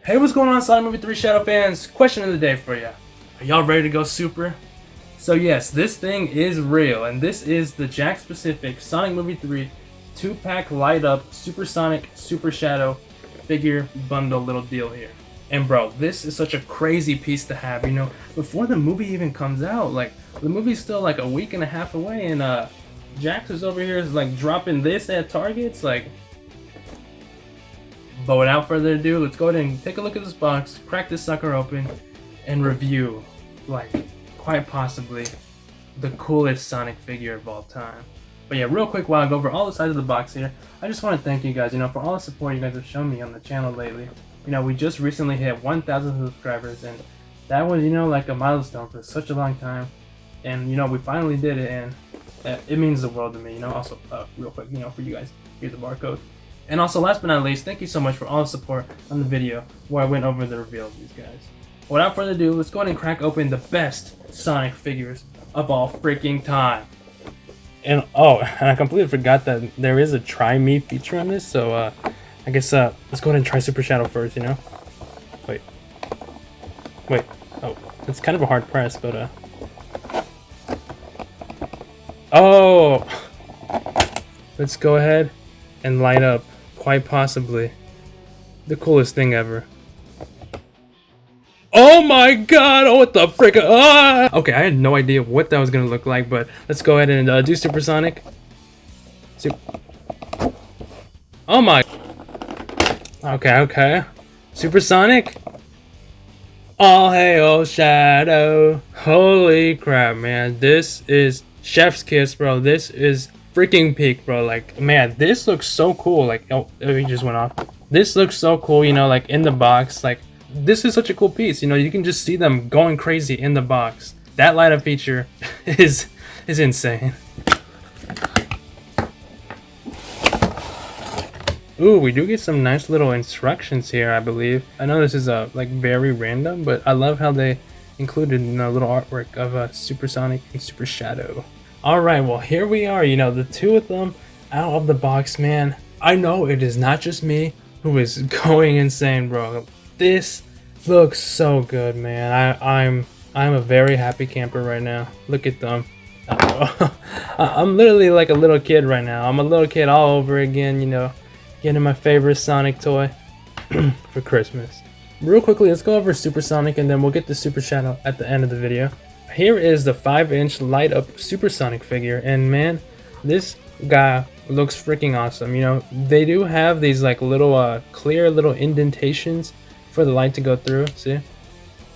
Hey, what's going on, Sonic Movie 3 Shadow fans? Question of the day for you. Are y'all ready to go super? So yes, this thing is real, and this is the Jakks Pacific Sonic Movie 3 2-pack light up Super Sonic Super Shadow figure bundle little deal here. And bro, this is such a crazy piece to have, you know, before the movie even comes out. Like, the movie's still like a week and a half away, and Jakks is over here is like dropping this at Targets, like. But without further ado, let's go ahead and take a look at this box, crack this sucker open, and review, like, quite possibly the coolest Sonic figure of all time. But yeah, real quick, while I go over all the sides of the box here, I just want to thank you guys, you know, for all the support you guys have shown me on the channel lately. You know, we just recently hit 1,000 subscribers, and that was, you know, like a milestone for such a long time. And, you know, we finally did it, and it means the world to me, you know. Also, real quick, you know, for you guys, here's the barcode. And also, last but not least, thank you so much for all the support on the video where I went over the reveal of these guys. Without further ado, let's go ahead and crack open the best Sonic figures of all freaking time. And oh, and I completely forgot that there is a Try Me feature on this, so I guess let's go ahead and try Super Shadow first, you know? Wait. Oh, it's kind of a hard press, but oh! Let's go ahead and light up, quite possibly, the coolest thing ever. Oh my god! Oh, what the frick? Ah! Okay, I had no idea what that was gonna look like, but let's go ahead and do Super Sonic. Oh my. Okay. Super Sonic. All hail Shadow. Holy crap, man. This is chef's kiss, bro. This is freaking peak, bro. Like, man, this looks so cool. Like, oh, it just went off. This looks so cool, you know, like in the box. Like, this is such a cool piece, you know. You can just see them going crazy in the box. That light up feature is insane. Ooh, we do get some nice little instructions here, I believe. I know this is like very random, but I love how they included, you know, a little artwork of Super Sonic and Super Shadow. Alright, well, here we are, you know, the two of them out of the box, man. I know it is not just me who is going insane, bro. This looks so good, man. I'm a very happy camper right now. Look at them. I'm literally like a little kid right now. I'm a little kid all over again, you know, getting my favorite Sonic toy for Christmas. Real quickly, let's go over Super Sonic, and then we'll get the Super Shadow at the end of the video. Here is the 5-inch light up Super Sonic figure, and man, this guy looks freaking awesome. You know, they do have these like little clear little indentations for the light to go through. See?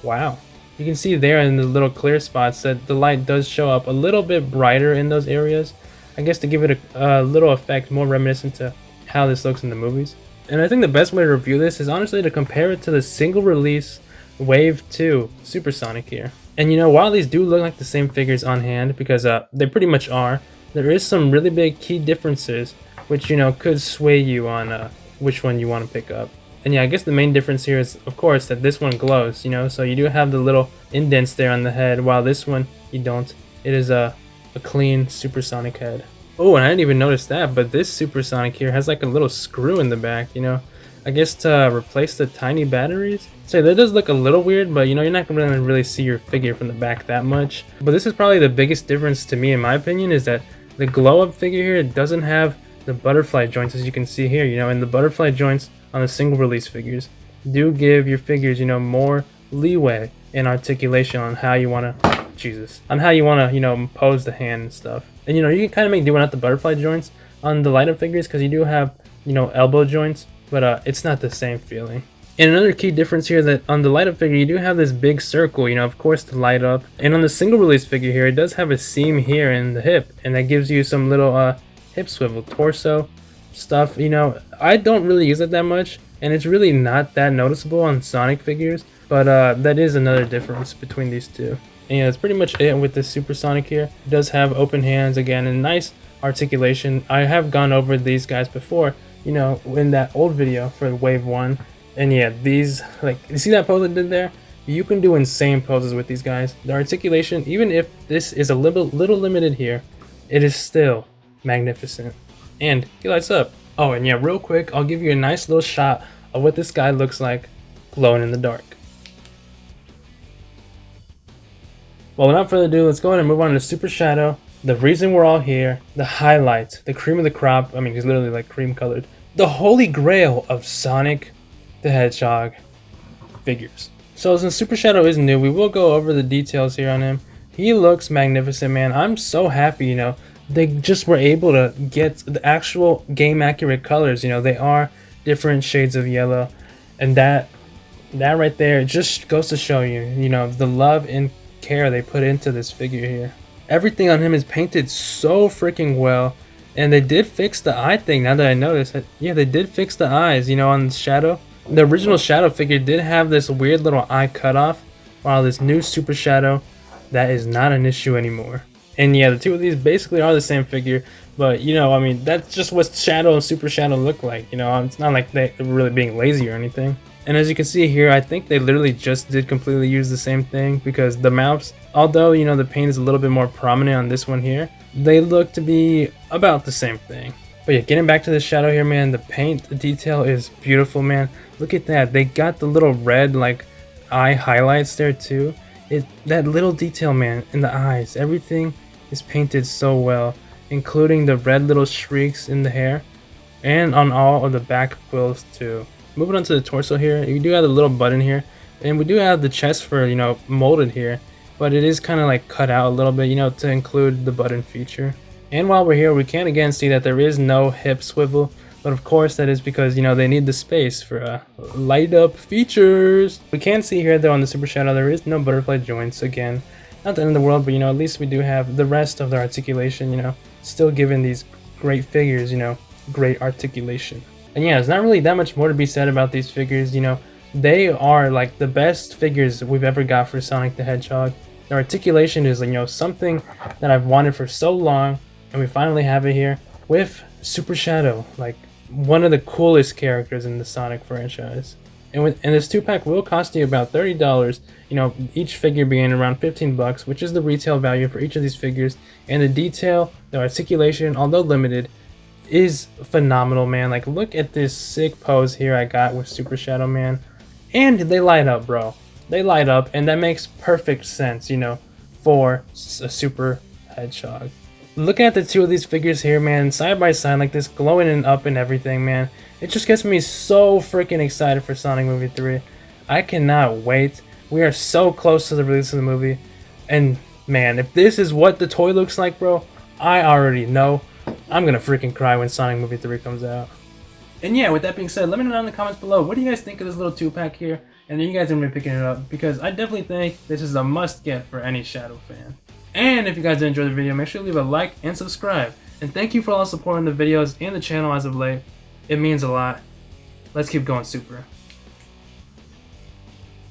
Wow. You can see there in the little clear spots that the light does show up a little bit brighter in those areas. I guess to give it a little effect more reminiscent to how this looks in the movies. And I think the best way to review this is honestly to compare it to the single release Wave 2 Super Sonic here. And you know, while these do look like the same figures on hand, because they pretty much are, there is some really big key differences which, you know, could sway you on which one you want to pick up. And yeah, I guess the main difference here is, of course, that this one glows, you know, so you do have the little indents there on the head, while this one, you don't. It is a clean Super Sonic head. Oh, and I didn't even notice that, but this Super Sonic here has like a little screw in the back, you know, I guess to replace the tiny batteries. So that does look a little weird, but you know, you're not gonna really see your figure from the back that much. But this is probably the biggest difference to me, in my opinion, is that the glow up figure here doesn't have the butterfly joints, as you can see here, you know, and the butterfly joints on the single release figures do give your figures, you know, more leeway in articulation on how you want to, you know, pose the hand and stuff. And you know, you can kind of make do without the butterfly joints on the light up figures, because you do have, you know, elbow joints, but it's not the same feeling. And another key difference here is that on the light up figure, you do have this big circle, you know, of course, to light up. And on the single release figure here, it does have a seam here in the hip, and that gives you some little hip swivel, torso stuff. You know, I don't really use it that much, and it's really not that noticeable on Sonic figures, but that is another difference between these two. And yeah, that's pretty much it with the Super Sonic here. It does have open hands again and nice articulation. I have gone over these guys before, you know, in that old video for Wave 1. And yeah, these, like, you see that pose I did there? You can do insane poses with these guys. The articulation, even if this is a little limited here, it is still magnificent. And he lights up. Oh, and yeah, real quick, I'll give you a nice little shot of what this guy looks like glowing in the dark. Well, without further ado, let's go ahead and move on to Super Shadow. The reason we're all here, the highlights, the cream of the crop. I mean, he's literally like cream colored. The holy grail of Sonic the Hedgehog figures. So since Super Shadow is new, we will go over the details here on him. He looks magnificent, man. I'm so happy, you know, they just were able to get the actual game accurate colors. You know, they are different shades of yellow, and that right there just goes to show you, you know, the love and care they put into this figure here. Everything on him is painted so freaking well, and they did fix the eye thing. Now that I noticed it, yeah, they did fix the eyes, you know, on the Shadow. The original Shadow figure did have this weird little eye cutoff, while this new Super Shadow, that is not an issue anymore. And yeah, the two of these basically are the same figure, but you know, I mean, that's just what Shadow and Super Shadow look like. You know, it's not like they're really being lazy or anything. And as you can see here, I think they literally just did completely use the same thing, because the mouths, although, you know, the paint is a little bit more prominent on this one here, they look to be about the same thing. But yeah, getting back to the Shadow here, man, the paint detail is beautiful, man. Look at that. They got the little red, like, eye highlights there too. That little detail, man, in the eyes, everything is painted so well, including the red little streaks in the hair, and on all of the back quills too. Moving on to the torso here, you do have the little button here, and we do have the chest for, you know, molded here, but it is kind of like cut out a little bit, you know, to include the button feature. And while we're here, we can again see that there is no hip swivel, but of course that is because, you know, they need the space for light up features. We can see here though on the Super Shadow there is no butterfly joints. Again, not the end of the world, but you know, at least we do have the rest of the articulation, you know, still giving these great figures, you know, great articulation. And yeah, there's not really that much more to be said about these figures. You know, they are like the best figures we've ever got for Sonic the Hedgehog. The articulation is, you know, something that I've wanted for so long, and we finally have it here with Super Shadow, like one of the coolest characters in the Sonic franchise. And this 2-pack will cost you about $30, you know, each figure being around 15 bucks, which is the retail value for each of these figures. And the detail, the articulation, although limited, is phenomenal, man. Like, look at this sick pose here I got with Super Shadow, man. And they light up, bro. They light up, and that makes perfect sense, you know, for a Super Hedgehog. Looking at the two of these figures here, man, side by side like this, glowing and up and everything, man, it just gets me so freaking excited for Sonic Movie 3. I cannot wait. We are so close to the release of the movie, and man, if this is what the toy looks like, bro, I already know I'm gonna freaking cry when Sonic Movie 3 comes out. And yeah, with that being said, let me know down in the comments below, what do you guys think of this little 2-pack here? And are you guys gonna be picking it up? Because I definitely think this is a must get for any Shadow fan. And if you guys did enjoy the video, make sure to leave a like and subscribe. And thank you for all the support in the videos and the channel as of late. It means a lot. Let's keep going, Super.